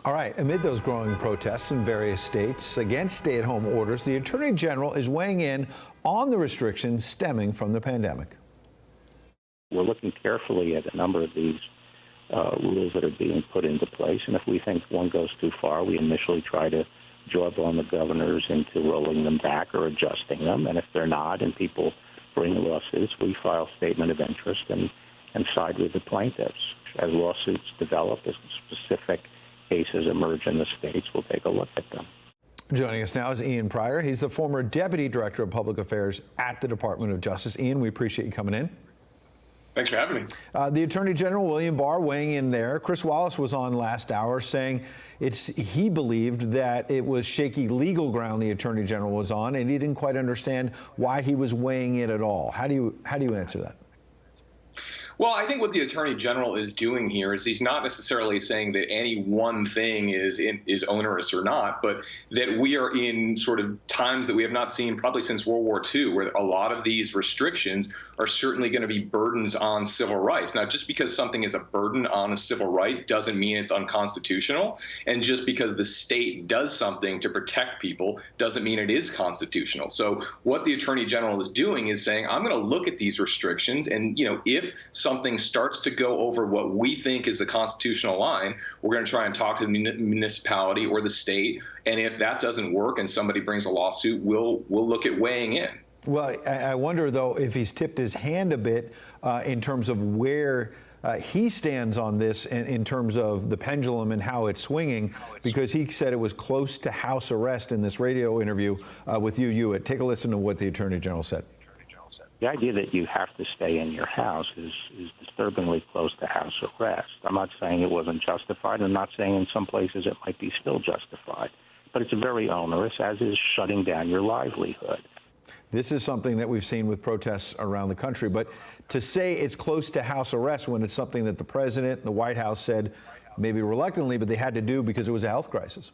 All right, amid those growing protests in various states against stay-at-home orders, the Attorney General is weighing in on the restrictions stemming from the pandemic. We're looking carefully at a number of these rules that are being put into place, and if we think one goes too far, we initially try to jawbone the governors into rolling them back or adjusting them, and if they're not and people bring lawsuits, we file statement of interest and side with the plaintiffs. As lawsuits develop, as specific cases emerge in the states, we'll take a look at them. Joining us now is Ian Pryor. He's the former Deputy Director of Public Affairs at the Department of Justice. Ian, we appreciate you coming in. Thanks for having me. The Attorney General, William Barr, weighing in there. Chris Wallace was on last hour saying he believed that it was shaky legal ground the Attorney General was on, and he didn't quite understand why he was weighing in at all. How do you answer that? Well, I think what the Attorney General is doing here is he's not necessarily saying that any one thing is onerous or not, but that we are in sort of times that we have not seen probably since World War II, where a lot of these restrictions are certainly going to be burdens on civil rights. Now, just because something is a burden on a civil right doesn't mean it's unconstitutional. And just because the state does something to protect people doesn't mean it is constitutional. So what the Attorney General is doing is saying, I'm going to look at these restrictions, and if something starts to go over what we think is the constitutional line, we're going to try and talk to the municipality or the state. And if that doesn't work and somebody brings a lawsuit, we'll look at weighing in. Well, I wonder, though, if he's tipped his hand a bit in terms of where he stands on this in terms of the pendulum and how it's swinging, because he said it was close to house arrest in this radio interview with you. Take a listen to what the Attorney General said. The idea that you have to stay in your house is disturbingly close to house arrest. I'm not saying it wasn't justified. I'm not saying in some places it might be still justified. But it's very onerous, as is shutting down your livelihood. This is something that we've seen with protests around the country. But to say it's close to house arrest when it's something that the president and the White House said, maybe reluctantly, but they had to do because it was a health crisis.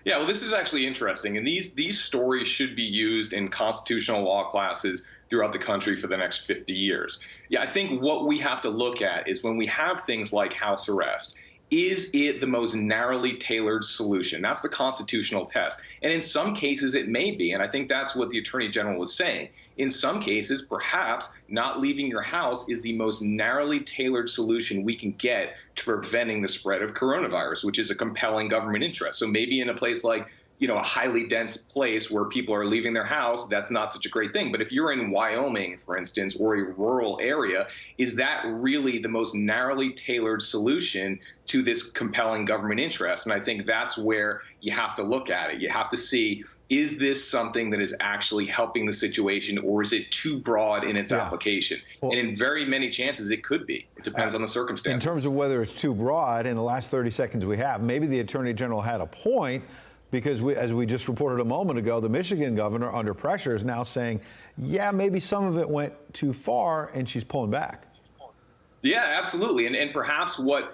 Yeah, well, this is actually interesting. And these stories should be used in constitutional law classes throughout the country for the next 50 years. Yeah, I think what we have to look at is when we have things like house arrest, is it the most narrowly tailored solution? That's the constitutional test. And in some cases, it may be. And I think that's what the Attorney General was saying. In some cases, perhaps not leaving your house is the most narrowly tailored solution we can get to preventing the spread of coronavirus, which is a compelling government interest. So maybe in a place like a highly dense place where people are leaving their house, that's not such a great thing. But if you're in Wyoming, for instance, or a rural area, is that really the most narrowly tailored solution to this compelling government interest? And I think that's where you have to look at it. You have to see, is this something that is actually helping the situation, or is it too broad in its application? Well, and in very many chances, it could be. It depends on the circumstances. In terms of whether it's too broad, in the last 30 seconds we have, maybe the Attorney General had a point, because as we just reported a moment ago, the Michigan governor, under pressure, is now saying, yeah, maybe some of it went too far, and she's pulling back. Yeah, absolutely. And perhaps what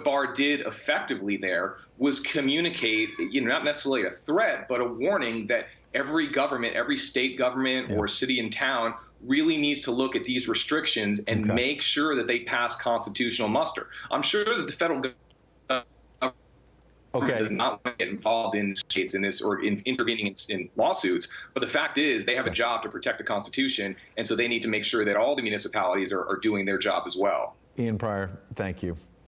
Barr did effectively there was communicate, not necessarily a threat, but a warning that every government, every state government or city and town really needs to look at these restrictions and make sure that they pass constitutional muster. I'm sure that the federal government does not want to get involved in states in this or in intervening in lawsuits. But the fact is they have a job to protect the Constitution, and so they need to make sure that all the municipalities are doing their job as well. Ian Pryor, thank you.